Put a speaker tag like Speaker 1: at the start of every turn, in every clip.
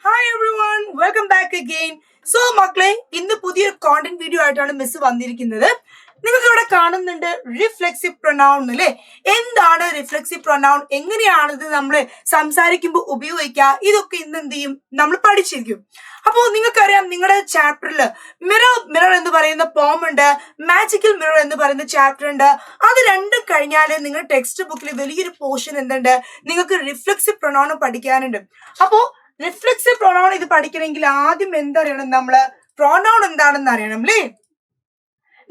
Speaker 1: Hi everyone, welcome back again. So മക്കളെ ഇന്ന് പുതിയൊരു കോണ്ടന്റ് വീഡിയോ ആയിട്ടാണ് മിസ് വന്നിരിക്കുന്നത്. നിങ്ങൾക്ക് ഇവിടെ കാണുന്നുണ്ട് റിഫ്ലെക്സീവ് പ്രൊനൗൺ അല്ലേ? എന്താണ് റിഫ്ലെക്സീവ് പ്രൊനൗൺ, എങ്ങനെയാണ് ഇത് നമ്മൾ സംസാരിക്കുമ്പോൾ ഉപയോഗിക്കുക, ഇതൊക്കെ ഇന്ന് എന്ത് ചെയ്യും നമ്മൾ പഠിച്ചിരിക്കും. അപ്പോൾ നിങ്ങൾക്കറിയാം നിങ്ങളുടെ ചാപ്റ്ററിൽ മിറർ എന്ന് പറയുന്ന പോം ഉണ്ട്, മാജിക്കൽ മിറർ എന്ന് പറയുന്ന ചാപ്റ്റർ ഉണ്ട്. അത് രണ്ടും കഴിഞ്ഞാൽ നിങ്ങളുടെ ടെക്സ്റ്റ് ബുക്കിൽ വലിയൊരു പോർഷൻ എന്തുണ്ട്, നിങ്ങൾക്ക് റിഫ്ലെക്സീവ് പ്രൊനൗൺ പഠിക്കാനുണ്ട്. അപ്പോൾ റിഫ്ലെക്സീവ് പ്രൊനൗൺ ഇത് പഠിക്കണമെങ്കിൽ ആദ്യം എന്തറിയണം, നമ്മള് പ്രൊനൗൺ എന്താണെന്ന് അറിയണം അല്ലേ?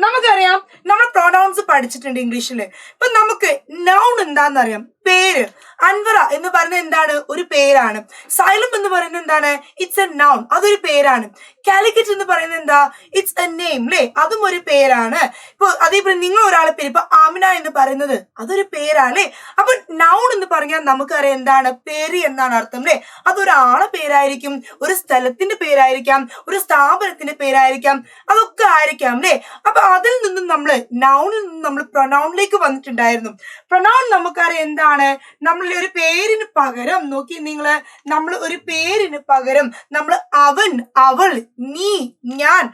Speaker 1: നമുക്കറിയാം നമ്മൾ പ്രൊനൗൺസ് പഠിച്ചിട്ടുണ്ട് ഇംഗ്ലീഷില്. ഇപ്പൊ നമുക്ക് നൗൺ എന്താന്ന് അറിയാം, പേര്. അൻവറ എന്ന് പറയുന്നത് എന്താണ്, ഒരു പേരാണ്. സൈലം എന്ന് പറയുന്നത് എന്താണ്, ഇറ്റ്സ് എ നൗൺ, അതൊരു പേരാണ്. കാലിക്കറ്റ് എന്ന് പറയുന്നത് എന്താ, ഇറ്റ്സ് എ നെയിം അല്ലേ, അതും ഒരു പേരാണ്. ഇപ്പൊ അതേപോലെ നിങ്ങൾ ഒരാളെ പേര്, ഇപ്പൊ ആമിന എന്ന് പറയുന്നത് അതൊരു പേരാണ്. അപ്പൊ നൗൺ എന്ന് പറഞ്ഞാൽ നമുക്കറിയാം എന്താണ്, പേര് എന്നാണ് അർത്ഥം അല്ലേ. അതൊരാളെ പേരായിരിക്കും, ഒരു സ്ഥലത്തിന്റെ പേരായിരിക്കാം, ഒരു സ്ഥാപനത്തിന്റെ പേരായിരിക്കാം, അതൊക്കെ ആയിരിക്കാം അല്ലേ. അപ്പൊ അതിൽ നിന്നും നമ്മള് നൗണിൽ നിന്നും നമ്മൾ പ്രൊനൗണിലേക്ക് വന്നിട്ടുണ്ടായിരുന്നു. പ്രൊനൗൺ നമുക്കറിയാം എന്താണ്, നമ്മൾ ഒരു പേരിന് പകരം നോക്കി നിങ്ങള്, നമ്മൾ ഒരു പേരിന് പകരം നമ്മൾ അവൻ, അവൾ, നീ, ഞാൻ,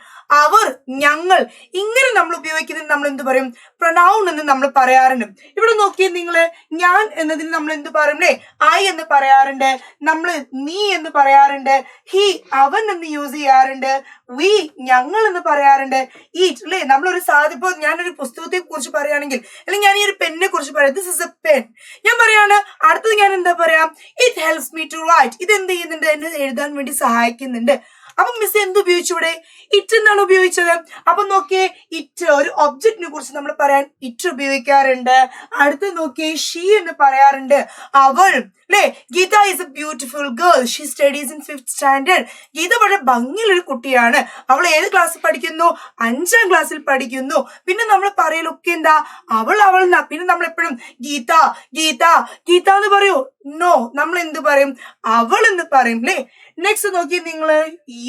Speaker 1: അവർ, ഞങ്ങൾ, ഇങ്ങനെ നമ്മൾ ഉപയോഗിക്കുന്നത് നമ്മൾ എന്ത് പറയും, പ്രൊനൗൺ എന്ന് നമ്മൾ പറയാറുണ്ട്. ഇവിടെ നോക്കിയേ നിങ്ങള്, ഞാൻ എന്നതിന് നമ്മൾ എന്ത് പറയും അല്ലേ, ഐ എന്ന് പറയാറുണ്ട്, നമ്മള് നീ എന്ന് പറയാറുണ്ട്, ഹി അവൻ എന്ന് യൂസ് ചെയ്യാറുണ്ട്, വി ഞങ്ങൾ എന്ന് പറയാറുണ്ട്, ഈറ്റ് അല്ലേ. നമ്മളൊരു ഇപ്പോ ഞാനൊരു പുസ്തകത്തെ കുറിച്ച് പറയുകയാണെങ്കിൽ, അല്ലെങ്കിൽ ഞാൻ ഈ ഒരു പെന്നിനെ കുറിച്ച് പറയാം, ദിസ് ഇസ് എ പെൻ, ഞാൻ പറയാണ്. അടുത്തത് ഞാൻ എന്താ പറയാ, it helps me to write, ഇത് എന്ത് ചെയ്യുന്നുണ്ട്, എന്നെ എഴുതാൻ വേണ്ടി സഹായിക്കുന്നുണ്ട്. അപ്പൊ മിസ് എന്ത് ഉപയോഗിച്ചു ഇവിടെ, ഇറ്റ് എന്നാണ് ഉപയോഗിച്ചത്. അപ്പൊ നോക്കിയേ, ഇറ്റ് ഒരു ഒബ്ജക്റ്റിനെ കുറിച്ച് നമ്മൾ പറയാൻ ഇറ്റ് ഉപയോഗിക്കാറുണ്ട്. അടുത്ത് നോക്കിയേ, ഷീ എന്ന് പറയാറുണ്ട്, അവൾ അല്ലേ. Geeta is a beautiful girl, she studies in 5th standard. Geeta വളരെ ഭംഗിയുള്ളൊരു കുട്ടിയാണ്. അവൾ ഏത് ക്ലാസ്സിൽ പഠിക്കുന്നു, 5ാം ക്ലാസ്സിൽ പഠിക്കുന്നു. പിന്നെ നമ്മൾ പറയലൊക്കെ എന്താ, അവൾ അവൾ എന്നാ. പിന്നെ നമ്മൾ എപ്പോഴും ഗീത ഗീത ഗീത എന്ന് പറയൂ, നോ, നമ്മൾ എന്ത് പറയും, അവൾ എന്ന് പറയും അല്ലേ. നെക്സ്റ്റ് നോക്കി നിങ്ങള്,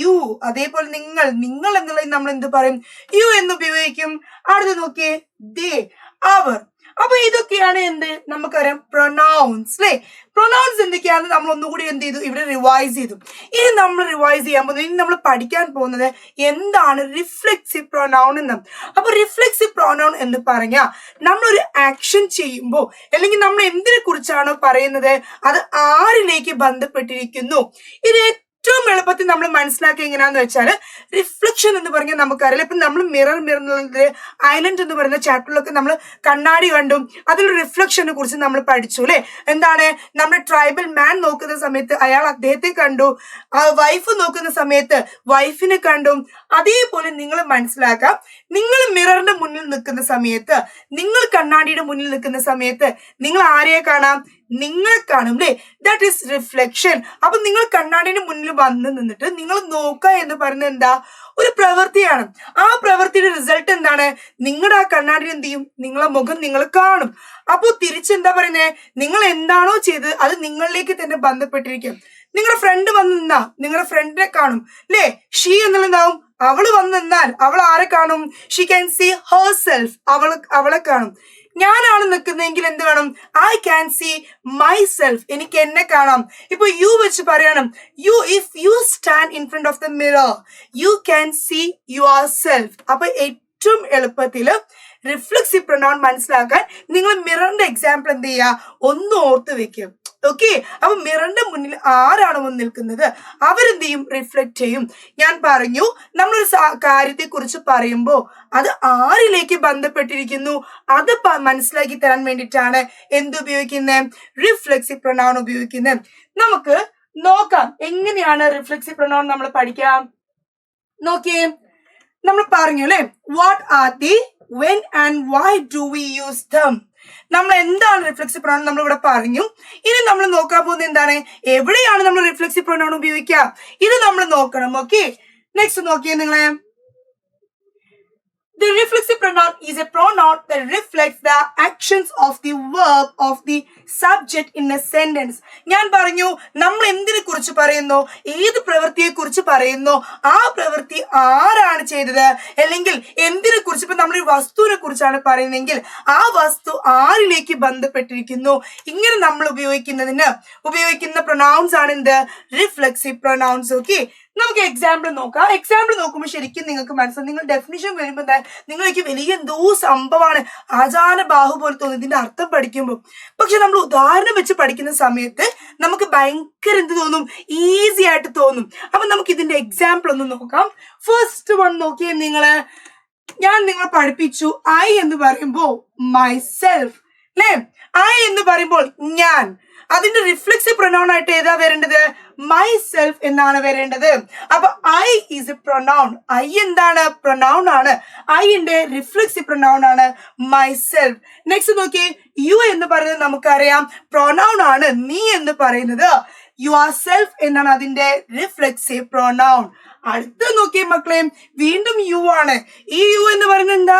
Speaker 1: യു, അതേപോലെ നിങ്ങൾ എന്നുള്ളത് നമ്മൾ എന്ത് പറയും, യു എന്ന് ഉപയോഗിക്കും. അടുത്ത് നോക്കിയേ, ദേ, അവർ. അപ്പൊ ഇതൊക്കെയാണ് എന്ത്, നമുക്കറിയാം പ്രൊനൗൺസ് അല്ലേ. പ്രൊനൗൺസ് എന്തൊക്കെയാണ് നമ്മൾ ഒന്നുകൂടി എന്ത് ചെയ്തു, ഇവിടെ റിവൈസ് ചെയ്തു. ഇനി നമ്മൾ റിവൈസ് ചെയ്യാൻ പോകുന്നത്, ഇനി നമ്മൾ പഠിക്കാൻ പോകുന്നത് എന്താണ് റിഫ്ലെക്സീവ് പ്രൊനൗൺ എന്ന്. അപ്പൊ റിഫ്ലെക്സീവ് പ്രൊനൗൺ എന്ന് പറഞ്ഞാൽ നമ്മളൊരു ആക്ഷൻ ചെയ്യുമ്പോൾ, അല്ലെങ്കിൽ നമ്മൾ എന്തിനെ കുറിച്ചാണോ പറയുന്നത് അത് ആരിലേക്ക് ബന്ധപ്പെട്ടിരിക്കുന്നു. ഇത് ഏറ്റവും എളുപ്പത്തിൽ നമ്മൾ മനസ്സിലാക്കി എങ്ങനെയാന്ന് വെച്ചാൽ, റിഫ്ലക്ഷൻ എന്ന് പറഞ്ഞാൽ നമുക്കറിയാം. ഇപ്പൊ നമ്മൾ മിറർ ഐലൻഡ് എന്ന് പറയുന്ന ചാപ്റ്ററിലൊക്കെ നമ്മൾ കണ്ണാടി കണ്ടു, അതിൽ റിഫ്ലക്ഷനെ കുറിച്ച് നമ്മൾ പഠിച്ചു അല്ലെ. എന്താണ്, നമ്മുടെ ട്രൈബൽ മാൻ നോക്കുന്ന സമയത്ത് അയാൾ അദ്ദേഹത്തെ കണ്ടു, വൈഫ് നോക്കുന്ന സമയത്ത് വൈഫിനെ കണ്ടു. അതേപോലെ നിങ്ങൾ മനസ്സിലാക്കാം, നിങ്ങൾ മിററിന്റെ മുന്നിൽ നിൽക്കുന്ന സമയത്ത്, നിങ്ങൾ കണ്ണാടിയുടെ മുന്നിൽ നിൽക്കുന്ന സമയത്ത് നിങ്ങൾ ആരെയെ കാണാം, നിങ്ങളെ കാണും അല്ലേ. That is reflection. അപ്പൊ നിങ്ങൾ കണ്ണാടിയുടെ മുന്നിൽ വന്ന് നിന്നിട്ട് നിങ്ങൾ നോക്കുക എന്ന് പറയുന്നത് എന്താ, ഒരു പ്രവൃത്തിയാണ്. ആ പ്രവൃത്തിയുടെ റിസൾട്ട് എന്താണ്, നിങ്ങളുടെ ആ കണ്ണാടി എന്ത് ചെയ്യും, നിങ്ങളെ മുഖം നിങ്ങൾ കാണും. അപ്പൊ തിരിച്ചെന്താ പറയുന്നത്, നിങ്ങൾ എന്താണോ ചെയ്തത് അത് നിങ്ങളിലേക്ക് തന്നെ ബന്ധപ്പെട്ടിരിക്കും. നിങ്ങളുടെ ഫ്രണ്ട് വന്ന് നിന്നാ നിങ്ങളുടെ ഫ്രണ്ടിനെ കാണും അല്ലേ. ഷീ എന്നുള്ളതാവും, അവള് വന്ന് നിന്നാൽ അവൾ ആരെ കാണും, ഷീ ക്യാൻ സീ ഹെർസെൽഫ്, അവളെ കാണും. ഞാനാണ് നിൽക്കുന്നതെങ്കിൽ എന്ത് വേണം, ഐ ക്യാൻ സീ മൈസെൽഫ്, എനിക്ക് എന്നെ കാണാം. ഇപ്പൊ യു വെച്ച് പറയണം, you if you stand in front of the mirror you can see yourself. അപ്പൊ ഏറ്റവും എളുപ്പത്തില് റിഫ്ലെക്സീവ് പ്രൊനൗൺ മനസ്സിലാക്കാൻ നിങ്ങൾ മിററിന്റെ എക്സാമ്പിൾ എന്ത് ചെയ്യുക, ഒന്ന് ഓർത്ത് വെക്കും. ഓക്കെ, അപ്പൊ മിററിന്റെ മുന്നിൽ ആരാണ് വന്ന് നിൽക്കുന്നത് അവരെന്ത് ചെയ്യും, റിഫ്ലക്ട് ചെയ്യും. ഞാൻ പറഞ്ഞു, നമ്മളൊരു കാര്യത്തെ കുറിച്ച് പറയുമ്പോൾ അത് ആരിലേക്ക് ബന്ധപ്പെട്ടിരിക്കുന്നു അത് മനസ്സിലാക്കി തരാൻ വേണ്ടിയിട്ടാണ് എന്ത് ഉപയോഗിക്കുന്നത്, റിഫ്ലെക്സീവ് പ്രൊനൗൺ ഉപയോഗിക്കുന്നത്. നമുക്ക് നോക്കാം എങ്ങനെയാണ് റിഫ്ലെക്സീവ് പ്രൊനൗൺ നമ്മൾ പഠിക്കാം. നോക്കിയേ, നമ്മൾ പറഞ്ഞു അല്ലെ, what are the, when and why do we use them. നമ്മൾ എന്താണ് റിഫ്ലെക്സീവ് പ്രൊനൗൺ നമ്മൾ ഇവിടെ പറഞ്ഞു. ഇനി നമ്മൾ നോക്കാൻ പോകുന്നത് എന്താണ്, എവിടെയാണ് നമ്മൾ റിഫ്ലെക്സീവ് പ്രൊനൗൺ ഉപയോഗിക്കുക, ഇത് നമ്മൾ നോക്കണം. ഓക്കെ, നെക്സ്റ്റ് നോക്കിയേ നിങ്ങളെ, The reflexive pronoun is a pronoun that reflects the actions of the verb of the subject in a sentence. ഞാൻ പറഞ്ഞു നമ്മൾ എന്തിനെ കുറിച്ച് പറയുന്നു, ഏത് പ്രവൃത്തിയെ കുറിച്ച് പറയുന്നു, ആ പ്രവൃത്തി ആരാണ് ചെയ്തത്, അല്ലെങ്കിൽ എന്തിനെ കുറിച്ച്, ഇപ്പൊ നമ്മൾ ഒരു വസ്തുവിനെ കുറിച്ചാണ് പറയുന്നതെങ്കിൽ ആ വസ്തു ആരിലേക്ക് ബന്ധപ്പെട്ടിരിക്കുന്നു, ഇങ്ങനെ നമ്മൾ ഉപയോഗിക്കുന്ന പ്രൊനൗൺസ് ആണ് എന്ത്, റിഫ്ലെക്സീവ് പ്രൊനൗൺസ്. ഓക്കെ, നമുക്ക് എക്സാമ്പിൾ നോക്കാം. എക്സാമ്പിൾ നോക്കുമ്പോൾ ശരിക്കും നിങ്ങൾക്ക് മനസ്സിലാവും, നിങ്ങൾ ഡെഫിനിഷൻ വരുമ്പോൾ നിങ്ങൾക്ക് വലിയ എന്തോ സംഭവമാണ്, ആചാര ബാഹു പോലെ തോന്നും ഇതിന്റെ അർത്ഥം പഠിക്കുമ്പോൾ. പക്ഷെ നമ്മൾ ഉദാഹരണം വെച്ച് പഠിക്കുന്ന സമയത്ത് നമുക്ക് ഭയങ്കര എന്ത് തോന്നും, ഈസി ആയിട്ട് തോന്നും. അപ്പൊ നമുക്ക് ഇതിന്റെ എക്സാമ്പിൾ ഒന്ന് നോക്കാം. ഫസ്റ്റ് വൺ നോക്കിയേ നിങ്ങള്, ഞാൻ നിങ്ങളെ പഠിപ്പിച്ചു ഐ എന്ന് പറയുമ്പോ മൈസെൽഫ് അല്ലേ, ഐ എന്ന് പറയുമ്പോൾ ഞാൻ, അതിന്റെ റിഫ്ലെക്സീവ് പ്രൊനൗൺ ആയിട്ട് ഏതാ വരേണ്ടത്, മൈസെൽഫ് എന്നാണ് വരേണ്ടത്. അപ്പൊ I is A pronoun, I എന്താണ്, പ്രൊനൗൺ ആണ്, ഐന്റെ റിഫ്ലെക്സീവ് പ്രൊനൗൺ ആണ് മൈസെൽഫ്. നെക്സ്റ്റ് നോക്കി, യു എന്ന് പറയുന്നത് നമുക്കറിയാം പ്രൊനൗൺ ആണ്, നീ എന്ന് പറയുന്നത് യുവർ സെൽഫ് എന്നാണ് അതിന്റെ റിഫ്ലെക്സീവ് പ്രൊനൗൺ. അടുത്ത നോക്കിയേ മക്കളെ, വീണ്ടും യു ആണ്. ഈ യു എന്ന് പറയുന്നത് എന്താ,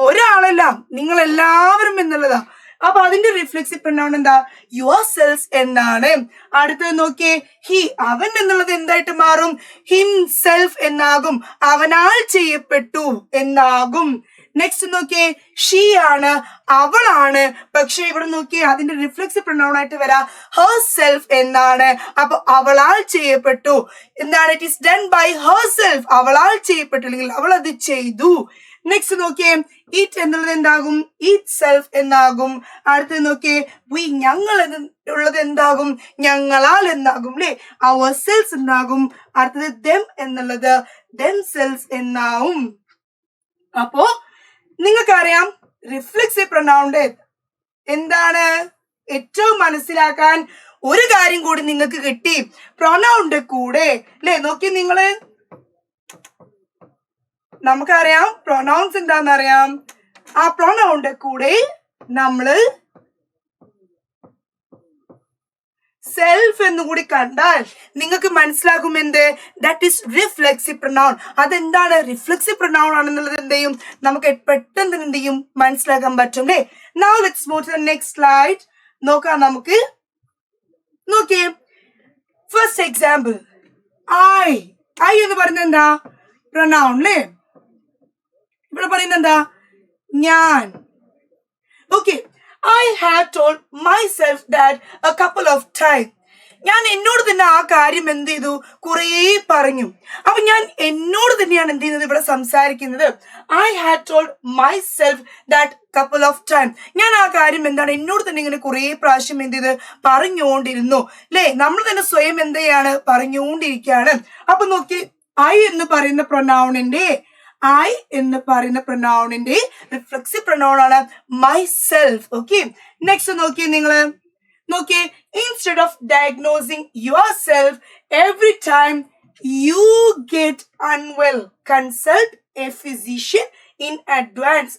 Speaker 1: ഒരാളല്ല, നിങ്ങൾ എല്ലാവരും എന്നുള്ളതാ. അപ്പൊ അതിന്റെ റിഫ്ലെക്സീവ് പ്രൊനൗൺ എന്താ, യുവർ സെൽഫ് എന്നാണ്. അടുത്തത് നോക്കിയേ, ഹി, അവൻ എന്നുള്ളത് എന്തായിട്ട് മാറും, ഹിംസെൽഫ് എന്നാകും, അവനാൽ ചെയ്യപ്പെട്ടു എന്നാകും. നെക്സ്റ്റ് നോക്കിയേ, ഷീ ആണ്, അവളാണ്, പക്ഷെ ഇവിടെ നോക്കിയേ അതിന്റെ റിഫ്ലെക്സീവ് പ്രൊനൗൺ ആയിട്ട് വരാ ഹെർ സെൽഫ് എന്നാണ്. അപ്പൊ അവളാൽ ചെയ്യപ്പെട്ടു എന്താണ്, it is done by herself, അവളാൽ ചെയ്യപ്പെട്ടു അല്ലെങ്കിൽ അവൾ അത് ചെയ്തു. നെക്സ്റ്റ് നോക്കിയേ, ഇറ്റ് എന്നുള്ളത് എന്താകും, ഇറ്റ് സെൽഫ് എന്നാകും. അടുത്തത് നോക്കിയേ, വി, ഞങ്ങൾ ഉള്ളത് എന്താകും, ഞങ്ങളാൽ എന്നാകും അല്ലെ, അവർ സെൽസ് എന്നാകും. അടുത്തത് ദെം എന്നുള്ളത് ദെം സെൽസ് എന്നാവും. അപ്പോ നിങ്ങൾക്കറിയാം റിഫ്ലെക്സീവ് പ്രൊനൗണിന്റെ എന്താണ്, ഏറ്റവും മനസ്സിലാക്കാൻ ഒരു കാര്യം കൂടി നിങ്ങൾക്ക് കിട്ടി, പ്രൊനൗണിന്റെ കൂടെ അല്ലെ, നോക്കി നിങ്ങള്, നമുക്കറിയാം പ്രൊനൗൺസ് എന്താണെന്നറിയാം, ആ പ്രൊനൗണിന്റെ കൂടെ നമ്മള് സെൽഫ് എന്നുകൂടി കണ്ടാൽ നിങ്ങൾക്ക് മനസ്സിലാകും എന്ത്, ദാറ്റ് ഈസ് റിഫ്ലെക്സീവ് പ്രൊനൗൺ. അതെന്താണ്, റിഫ്ലെക്സീവ് പ്രൊനൗൺ ആണെന്നുള്ളത് എന്ത് ചെയ്യും, നമുക്ക് പെട്ടെന്ന് എന്ത് ചെയ്യും, മനസ്സിലാക്കാൻ പറ്റും അല്ലേ. Now let's move to the next slide. നോക്കാം നമുക്ക്. നോക്കിയേ, ഫസ്റ്റ് എക്സാമ്പിൾ, ഐ എന്ന് പറയുന്നത് എന്താ, പ്രൊനൗൺ അല്ലേ. ഇവിടെ പറയുന്നത് എന്താ, ഞാൻ. Okay, I have told myself that a couple of times. ഞാൻ എന്നോട് തന്നെ ആ കാര്യം എന്ത് ചെയ്തു, കുറേ പറഞ്ഞു. അപ്പൊ ഞാൻ എന്നോട് തന്നെയാണ് എന്ത് ചെയ്യുന്നത്, ഇവിടെ സംസാരിക്കുന്നത്. I had told myself that couple of times. ഞാൻ ആ കാര്യം എന്താണ്, എന്നോട് തന്നെ ഇങ്ങനെ കുറേ പ്രാവശ്യം എന്ത് ചെയ്ത് പറഞ്ഞുകൊണ്ടിരുന്നു അല്ലെ, നമ്മൾ തന്നെ സ്വയം എന്ത് ചെയ്യാണ്, പറഞ്ഞുകൊണ്ടിരിക്കുകയാണ്. അപ്പൊ നോക്കി, ഐ എന്ന് പറയുന്ന പ്രൊനൗണിന്റെ റിഫ്ലെക്സീവ് പ്രൊനൗൺ ആണ് മൈസെൽഫ്. ഓക്കെ, നെക്സ്റ്റ് നോക്കിയേ നിങ്ങള്, നോക്കിയേ, instead of diagnosing your self every time you get unwell consult A physician in advance.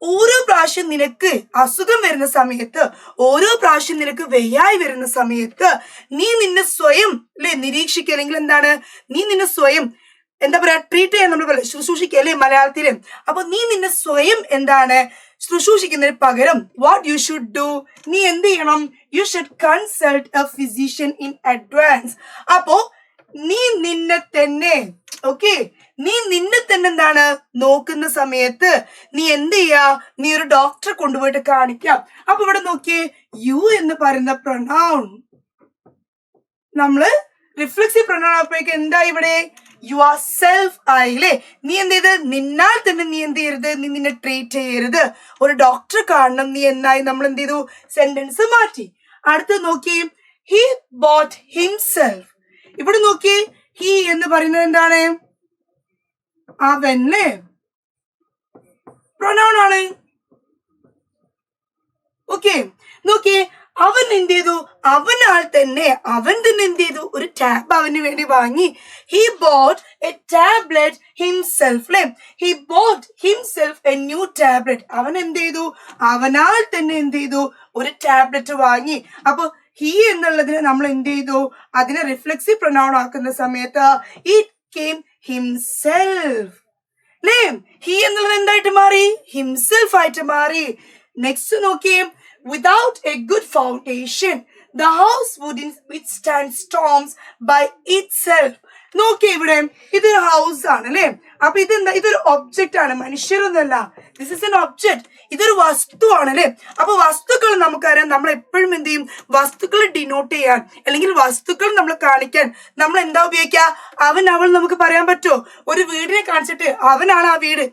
Speaker 1: ഓരോ പ്രാവശ്യം നിനക്ക് അസുഖം വരുന്ന സമയത്ത്, ഓരോ പ്രാവശ്യം നിനക്ക് വയ്യായി വരുന്ന സമയത്ത് നീ നിന്നെ സ്വയം അല്ലെ നിരീക്ഷിക്കുക, അല്ലെങ്കിൽ എന്താണ്, നീ നിന്നെ സ്വയം എന്താ പറയാ, ട്രീറ്റ് ചെയ്യാൻ നമ്മൾ പറയും, ശുശ്രൂഷിക്കുക അല്ലെ മലയാളത്തില്. അപ്പൊ നീ നിന്നെ സ്വയം എന്താണ് ശുശ്രൂഷിക്കുന്നതിന് പകരം വാട്ട് യു ഷുഡ് ഡു, നീ എന്ത് ചെയ്യണം, you should consult A physician in advance. അപ്പോ നീ നിന്നെ തന്നെ, ഓക്കെ, നീ നിന്നെ തന്നെ എന്താണ് നോക്കുന്ന സമയത്ത് നീ എന്ത് ചെയ്യാ, നീ ഒരു ഡോക്ടറെ കൊണ്ടുപോയിട്ട് കാണിക്കാം. അപ്പൊ ഇവിടെ നോക്കിയേ, യു എന്ന് പറയുന്ന പ്രൊനൗൺ നമ്മള് റിഫ്ലെക്സീവ് പ്രൊനൗൺ ആകുമ്പോഴേക്ക് എന്താ ഇവിടെ, യുവർ സെൽഫ് ആയില്ലേ. നീ എന്ത് ചെയ്ത്, നിന്നാൽ തന്നെ നീ എന്ത് ചെയ്യരുത്, നീ നിന്നെ ട്രീറ്റ് ചെയ്യരുത്, ഒരു ഡോക്ടറെ കാണണം നീ എന്നായി നമ്മൾ എന്ത് ചെയ്തു, സെന്റൻസ് മാറ്റി. അടുത്ത് നോക്കി, ഹി ബോട്ട് ഹിംസെൽഫ്. ഇവിടെ നോക്കി, ഹി എന്ന് പറയുന്നത് എന്താണ്, അവൻ അല്ലേ, പ്രൊനൗൺ ആണ്. ഓക്കെ, നോക്കിയേ, അവൻ എന്ത് ചെയ്തു, അവനാൽ തന്നെ അവൻ തന്നെ എന്ത് ചെയ്തു, ഒരു ടാബ് അവന് വേണ്ടി വാങ്ങി. He bought a tablet himself അല്ലെ, he bought himself a new tablet. അവൻ എന്ത് ചെയ്തു, അവനാൽ തന്നെ എന്ത് ചെയ്തു, ഒരു ടാബ്ലെറ്റ് വാങ്ങി. അപ്പൊ ഹി എന്നുള്ളതിന് നമ്മൾ എന്ത് ചെയ്തു, അതിനെ റിഫ്ലെക്സീവ് പ്രൊനൗൺ ആക്കുന്ന സമയത്ത് ഇറ്റ് കെയിം ഹിംസെൽഫ്. അല്ലേ? ഹി എന്നുള്ളത് എന്തായിട്ട് മാറി? ഹിംസെൽഫ് ആയിട്ട് മാറി. നെക്സ്റ്റ് നോക്കിയേ, without A good foundation the house wouldn't withstand storms by itself. നോക്കിയേ, ഇവിടെ ഇതൊരു ഹൗസ് ആണ് അല്ലേ? അപ്പൊ ഇതെന്താ? ഇതൊരു ഒബ്ജക്റ്റ് ആണ്, മനുഷ്യരൊന്നല്ല. This is an object. ഇതൊരു വസ്തുവാണ് അല്ലെ? അപ്പൊ വസ്തുക്കൾ നമുക്കറിയാം, നമ്മൾ എപ്പോഴും എന്ത് ചെയ്യും? വസ്തുക്കൾ ഡിനോട്ട് ചെയ്യാൻ അല്ലെങ്കിൽ വസ്തുക്കൾ നമ്മൾ കാണിക്കാൻ നമ്മൾ എന്താ ഉപയോഗിക്കുക? അവൻ, അവൾ നമുക്ക് പറയാൻ പറ്റുമോ? ഒരു വീടിനെ കാണിച്ചിട്ട് അവനാണ് ആ വീട്?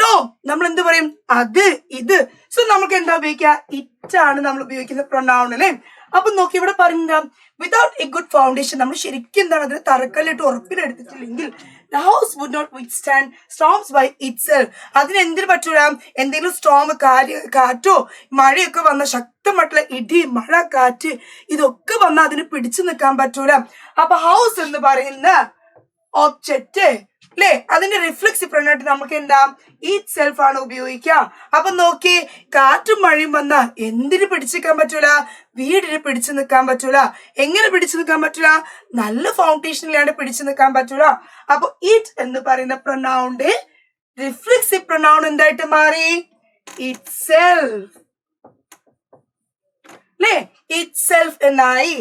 Speaker 1: നോ, നമ്മൾ എന്ത് പറയും? അത്, ഇത്. സോ നമുക്ക് എന്താ ഉപയോഗിക്കുക? ഇറ്റ് ആണ് നമ്മൾ ഉപയോഗിക്കുന്ന പ്രൊനൗൺ അല്ലെ? അപ്പൊ നോക്കി, ഇവിടെ പറയുന്ന വിതൗട്ട് എ ഗുഡ് ഫൗണ്ടേഷൻ, നമ്മൾ ശരിക്കും എന്താണ് അതിന് തറക്കല്ലിട്ട് ഉറപ്പിലെടുത്തിട്ടില്ലെങ്കിൽ the house would not withstand storms by itself. അതിന് എന്തിനു പറ്റൂല? എന്തെങ്കിലും സ്റ്റോം, കാറ്റോ മഴയൊക്കെ വന്ന ശക്തമായിട്ടുള്ള ഇടി, മഴ, കാറ്റ് ഇതൊക്കെ വന്ന അതിന് പിടിച്ചു നിൽക്കാൻ പറ്റൂല. അപ്പൊ ഹൗസ് എന്ന് പറയുന്ന ഒബ്ജക്റ്റ് അല്ലെ, അതിന്റെ റിഫ്ലെക്സീവ് പ്രൊനൗൺ നമുക്ക് എന്താ? ഇറ്റ് സെൽഫ് ആണ് ഉപയോഗിക്കുക. അപ്പൊ നോക്കി, കാറ്റും മഴയും വന്ന എന്തിന് പിടിച്ചു നിൽക്കാൻ പറ്റൂല? വീടിന് പിടിച്ചു നിൽക്കാൻ പറ്റൂല. എങ്ങനെ പിടിച്ചു നിൽക്കാൻ പറ്റൂല? നല്ല ഫൗണ്ടേഷനിലാണ് പിടിച്ചു നിൽക്കാൻ പറ്റൂല. അപ്പൊ ഇറ്റ് എന്ന് പറയുന്ന പ്രൊനൗണിന്റെ റിഫ്ലെക്സീവ് പ്രൊനൗൺ എന്തായിട്ട് മാറി? ഇറ്റ് സെൽഫ് അല്ലേ? ഇറ്റ് സെൽഫ് എന്നായി.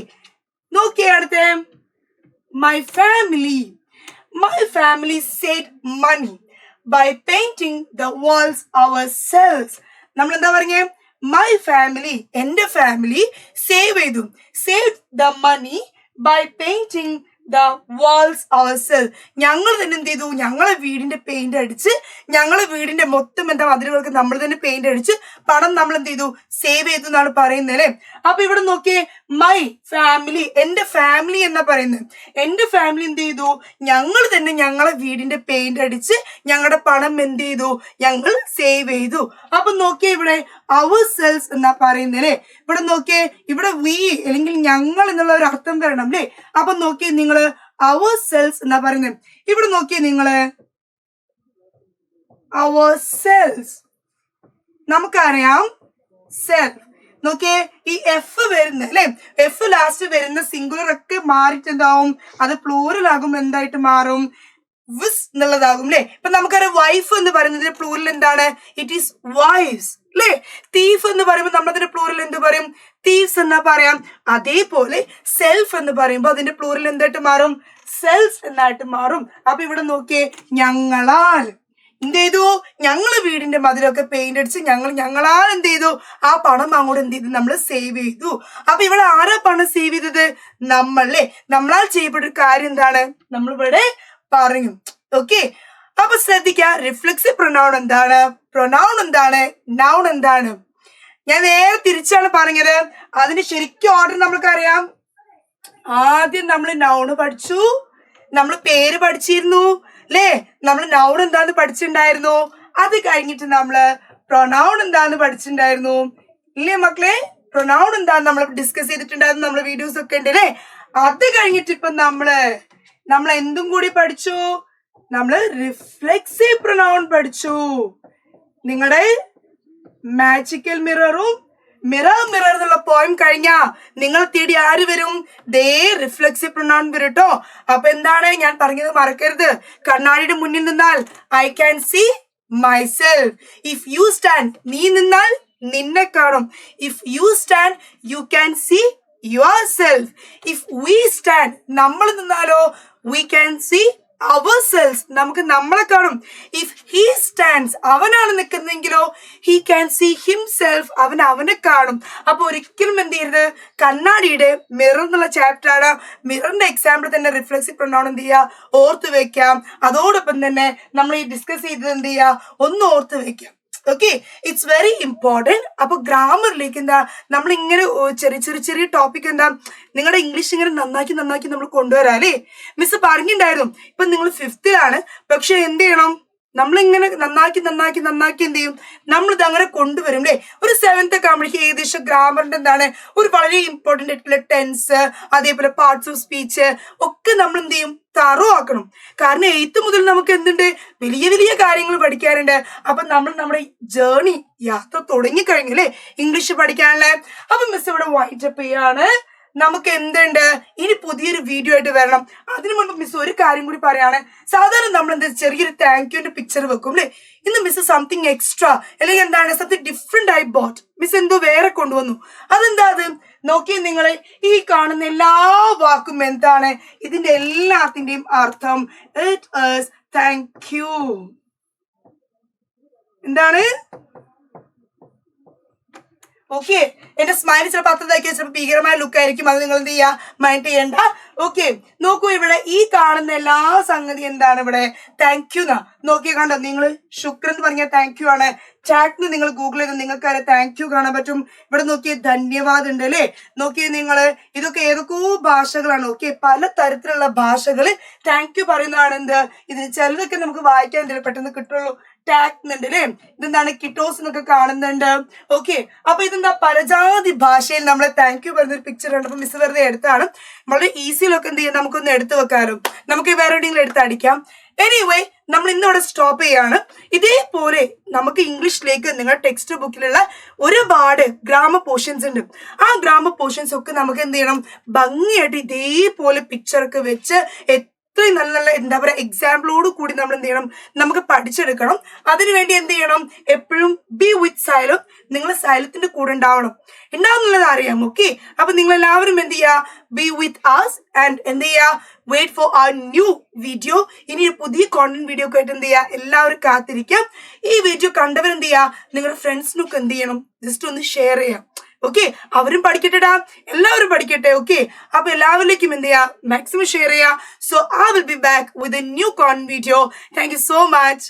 Speaker 1: നോക്കിയേ അടുത്ത, my family. My family saved money by painting the walls ourselves. നമ്മൾ എന്താ പറഞ്ഞേ? My family, എന്റെ ഫാമിലി സേവ് ചെയ്തു. Saved the money by painting the walls ourselves. ഞങ്ങൾ തന്നെ എന്ത് ചെയ്തു? ഞങ്ങളെ വീടിന്റെ പെയിന്റ് അടിച്ച്, ഞങ്ങളെ വീടിന്റെ മൊത്തം എന്താ മതിലുകൾക്ക് നമ്മൾ തന്നെ പെയിന്റ് അടിച്ച് പണം നമ്മൾ എന്ത് ചെയ്തു? സേവ് ചെയ്തു എന്നാണ് പറയുന്നത് അല്ലെ? അപ്പൊ ഇവിടെ നോക്കിയേ, മൈ ഫാമിലി, എന്റെ ഫാമിലി എന്നാ പറയുന്നത്. എന്റെ ഫാമിലി എന്ത് ചെയ്തു? ഞങ്ങൾ തന്നെ ഞങ്ങളെ വീടിന്റെ പെയിന്റ് അടിച്ച് ഞങ്ങളുടെ പണം എന്ത് ചെയ്തു? ഞങ്ങൾ സേവ് ചെയ്തു. അപ്പൊ നോക്കിയേ, ഇവിടെ അവർ സെൽസ് എന്നാ പറയുന്നത് അല്ലെ? ഇവിടെ നോക്കിയേ, ഇവിടെ വി അല്ലെങ്കിൽ ഞങ്ങൾ എന്നുള്ള ഒരു അർത്ഥം വരണം അല്ലെ? അപ്പൊ നോക്കിയേ നിങ്ങള് അവർ സെൽസ് എന്നാ പറയുന്നത്. ഇവിടെ നോക്കിയേ നിങ്ങള് അവർ സെൽസ്, നമുക്കറിയാം സെൽഫ്. നോക്കിയേ, ഈ എഫ് വരുന്ന അല്ലെ, എഫ് ലാസ്റ്റ് വരുന്ന സിംഗുലർ ഒക്കെ മാറിയിട്ട് എന്താവും? അത് പ്ലൂറൽ ആകും. എന്തായിട്ട് മാറും? വിസ് എന്നുള്ളതാകും അല്ലെ? ഇപ്പൊ നമുക്കറിയാം വൈഫ് എന്ന് പറയുന്നതിന്റെ പ്ലൂറൽ എന്താണ്? ഇറ്റ് ഈസ് വൈഫ്സ് അല്ലെ? തീഫ് എന്ന് പറയുമ്പോൾ നമ്മളതിന്റെ പ്ലൂറൽ എന്ത് പറയും? തീവ്സ് എന്നാ പറയാം. അതേപോലെ സെൽഫ് എന്ന് പറയുമ്പോൾ അതിന്റെ പ്ലൂറൽ എന്തായിട്ട് മാറും? സെൽസ് എന്നായിട്ട് മാറും. അപ്പൊ ഇവിടെ നോക്കിയേ, ഞങ്ങളാൽ എന്ത് ചെയ്തു? ഞങ്ങള് വീടിന്റെ മതിലൊക്കെ പെയിന്റ് അടിച്ച് ഞങ്ങളാൽ എന്ത് ചെയ്തു? ആ പണം അങ്ങോട്ട് എന്ത് ചെയ്തു? നമ്മൾ സേവ് ചെയ്തു. അപ്പൊ ഇവിടെ ആരാ പണം സേവ് ചെയ്തത്? നമ്മളെ. നമ്മളാൽ ചെയ്യപ്പെട്ട കാര്യം എന്താണ്? നമ്മളിവിടെ പറയും. ഓക്കെ, അപ്പൊ ശ്രദ്ധിക്കുക, റിഫ്ലെക്സീവ് പ്രൊനൗൺ എന്താണ്? പ്രൊനൗൺ എന്താണ്? നൗൺ എന്താണ്? ഞാൻ നേരെ തിരിച്ചാണ് പറഞ്ഞത്. അതിന് ശരിക്കും ഓർഡർ നമ്മൾക്കറിയാം. ആദ്യം നമ്മൾ നൗണ് പഠിച്ചു, നമ്മൾ പേര് പഠിച്ചിരുന്നു അല്ലേ? നമ്മൾ നൗൺ എന്താന്ന് പഠിച്ചിട്ടുണ്ടായിരുന്നു. അത് കഴിഞ്ഞിട്ട് നമ്മള് പ്രൊനൗൺ എന്താന്ന് പഠിച്ചിട്ടുണ്ടായിരുന്നു ഇല്ലേ മക്കളെ? പ്രൊനൗൺ എന്താന്ന് നമ്മൾ ഡിസ്കസ് ചെയ്തിട്ടുണ്ടായിരുന്നു, നമ്മളെ വീഡിയോസ് ഒക്കെ ഉണ്ട് അല്ലേ? അത് കഴിഞ്ഞിട്ട് ഇപ്പൊ നമ്മൾ എന്തും കൂടി പഠിച്ചു? നമ്മള് റിഫ്ലെക്സീവ് പ്രൊനൗൺ പഠിച്ചു. നിങ്ങളുടെ മാജിക്കൽ മിററും മിറർ എന്നുള്ള പോയിം കഴിഞ്ഞാ നിങ്ങൾ തേടി ആര് വരും? ദേ റിഫ്ലെക്സീവ് പ്രൊനൗൺ വരും കേട്ടോ. അപ്പൊ എന്താണ് ഞാൻ പറഞ്ഞത് മറക്കരുത്. കണ്ണാടിയുടെ മുന്നിൽ നിന്നാൽ I can see myself. If you stand, നീ നിന്നാൽ നിന്നെ കാണും. If you stand you can see yourself. If we stand, നമ്മൾ നിന്നാലോ we can see ourselves, നമുക്ക് നമ്മളെ കാണും. If he stands, അവനാണ് നിൽക്കുന്നെങ്കിലോ he can see himself, അവനെ കാണും. അപ്പൊ ഒരിക്കലും എന്ത് ചെയ്യരുത്, കണ്ണാടിയുടെ മിറർ എന്നുള്ള ചാപ്റ്റർ ആണ്, മിററിന്റെ എക്സാമ്പിൾ തന്നെ റിഫ്ലെക്സീവ് പ്രൊനൗൺ എന്ത് ചെയ്യുക, ഓർത്ത് വെക്കാം. അതോടൊപ്പം തന്നെ നമ്മൾ ഈ ഡിസ്കസ് ചെയ്തത് എന്ത് ചെയ്യുക, ഒന്ന് ഓർത്ത് വെക്കാം. Okay, it's very important. അപ്പൊ ഗ്രാമറിലേക്ക് എന്താ നമ്മൾ ഇങ്ങനെ ചെറിയ ടോപ്പിക് എന്താ നിങ്ങളുടെ ഇംഗ്ലീഷ് ഇങ്ങനെ നന്നാക്കി നമ്മൾ കൊണ്ടുവരാം അല്ലേ? മിസ് പറഞ്ഞിട്ടുണ്ടായിരുന്നു ഇപ്പൊ നിങ്ങൾ 5th പക്ഷെ എന്ത് ചെയ്യണം, നമ്മളിങ്ങനെ നന്നാക്കി എന്ത് ചെയ്യും, നമ്മളിത് അങ്ങനെ കൊണ്ടുവരും അല്ലേ? ഒരു 7th ഒക്കെ ആകുമ്പോഴേക്ക് ഏകദേശം ഗ്രാമറിന്റെ എന്താണ് ഒരു വളരെ ഇമ്പോർട്ടൻ്റ് ആയിട്ടുള്ള ടെൻസ്, അതേപോലെ പാർട്സ് ഓഫ് സ്പീച്ച് ഒക്കെ നമ്മൾ എന്ത് ചെയ്യും, തറോ ആക്കണം. കാരണം 8th മുതൽ നമുക്ക് എന്തുണ്ട്, വലിയ കാര്യങ്ങൾ പഠിക്കാറുണ്ട്. അപ്പൊ നമ്മൾ നമ്മുടെ യാത്ര തുടങ്ങിക്കഴിഞ്ഞു അല്ലേ ഇംഗ്ലീഷ് പഠിക്കാനുള്ള. അപ്പൊ മിസ് ഇവിടെ വൈൻഡപ്പ് ചെയ്യാണ്. നമുക്ക് എന്തുണ്ട് ഇനി പുതിയൊരു വീഡിയോ ആയിട്ട് വരണം. അതിനു മുൻപ് മിസ് ഒരു കാര്യം കൂടി പറയാണ്. സാധാരണ നമ്മൾ എന്താ ചെറിയൊരു താങ്ക് യുന്റെ പിക്ചർ വെക്കും അല്ലേ. ഇന്ന് മിസ് സംതിങ് എക്സ്ട്രാ അല്ലെങ്കിൽ എന്താണ് സംതിങ് ഡിഫറെന്റ് ആയി ബോട്ട്. മിസ് എന്തോ വേറെ കൊണ്ടുവന്നു. അതെന്താ അത് നോക്കിയേ നിങ്ങൾ. ഈ കാണുന്ന എല്ലാ വാക്കും എന്താണ് ഇതിന്റെ എല്ലാത്തിന്റെയും അർത്ഥം ഇറ്റ് ഈസ് താങ്ക് യു. എന്താണ് ഓക്കെ. എന്റെ സ്മൈൽ ചിലപ്പോൾ അത്രതാക്കിയ ചിലപ്പോൾ ഭീകരമായ ലുക്ക് ആയിരിക്കും. അത് നിങ്ങൾ എന്ത് ചെയ്യാ മൈൻഡ് ചെയ്യണ്ട. ഓക്കെ നോക്കൂ ഇവിടെ ഈ കാണുന്ന എല്ലാ സംഗതി എന്താണ് ഇവിടെ താങ്ക് യു എന്നാ. നോക്കിയേ കണ്ടോ നിങ്ങൾ. ശുക്രൻ എന്ന് പറഞ്ഞാൽ താങ്ക് യു ആണ്. ചാറ്റിന് നിങ്ങൾ ഗൂഗിൾ ചെയ്ത് നിങ്ങൾക്ക് അറിയാം താങ്ക് യു കാണാൻ പറ്റും. ഇവിടെ നോക്കിയേ ധന്യവാദം ഉണ്ട് അല്ലേ. നോക്കിയേ നിങ്ങൾ ഇതൊക്കെ ഏതൊക്കെയോ ഭാഷകളാണ്. ഓക്കെ പല തരത്തിലുള്ള ഭാഷകൾ താങ്ക് യു പറയുന്നതാണ്. എന്ത് ഇതിന് ചിലതൊക്കെ നമുക്ക് വായിക്കാൻ എന്തെങ്കിലും പെട്ടെന്ന് കിട്ടുള്ളൂ. ടാഗ് ഉണ്ട് അല്ലേ. ഇതെന്താണ് കിറ്റോസ് എന്നൊക്കെ കാണുന്നുണ്ട്. ഓക്കെ അപ്പൊ ഇതെന്താ പലജാതി ഭാഷയിൽ നമ്മളെ താങ്ക് യു പറയുന്ന ഒരു പിക്ചർ ഉണ്ട്. അപ്പൊ മിസ് വെറുതെ എടുത്താണ്. വളരെ ഈസിയിലൊക്കെ എന്ത് ചെയ്യാം നമുക്കൊന്ന് എടുത്തു വെക്കാനും. നമുക്ക് വേറെ എവിടെയെങ്കിലും എടുത്ത് അടിക്കാം. എനിവേ നമ്മൾ ഇന്നിവിടെ സ്റ്റോപ്പ് ചെയ്യാണ്. ഇതേപോലെ നമുക്ക് ഇംഗ്ലീഷിലേക്ക് നിങ്ങളുടെ ടെക്സ്റ്റ് ബുക്കിലുള്ള ഒരുപാട് ഗ്രാമർ പോർഷൻസ് ഉണ്ട്. ആ ഗ്രാമർ പോർഷൻസ് ഒക്കെ നമുക്ക് എന്ത് ചെയ്യണം ഭംഗിയായിട്ട് ഇതേപോലെ പിക്ചറൊക്കെ വെച്ച് ഇത്രയും നല്ല നല്ല എന്താ പറയുക എക്സാമ്പിളോട് കൂടി നമ്മൾ എന്ത് ചെയ്യണം നമുക്ക് പഠിച്ചെടുക്കണം. അതിനുവേണ്ടി എന്ത് ചെയ്യണം എപ്പോഴും ബി വിത്ത് സൈലം. നിങ്ങൾ സൈലത്തിന്റെ കൂടെ ഉണ്ടാവുന്നുള്ളത് അറിയാം. ഓക്കെ അപ്പൊ നിങ്ങൾ എല്ലാവരും എന്ത് ചെയ്യുക ബി വിത്ത് us ആൻഡ് എന്ത് ചെയ്യുക wait for our new video. ഇനി ഒരു പുതിയ കോണ്ടന്റ് വീഡിയോ ഒക്കെ ആയിട്ട് എന്ത് ചെയ്യുക എല്ലാവരും കാത്തിരിക്കാം. ഈ വീഡിയോ കണ്ടവർ എന്ത് ചെയ്യുക നിങ്ങളുടെ ഫ്രണ്ട്സിനൊക്കെ എന്ത് ചെയ്യണം ജസ്റ്റ് ഒന്ന് ഷെയർ ചെയ്യാം. ഓക്കെ അവരും പഠിക്കട്ടെടാ എല്ലാവരും പഠിക്കട്ടെ. ഓക്കെ അപ്പൊ എല്ലാവരിലേക്കും എന്ത് ചെയ്യാ മാക്സിമം ഷെയർ ചെയ്യാ. So I will be back with a new content video. Thank you so much.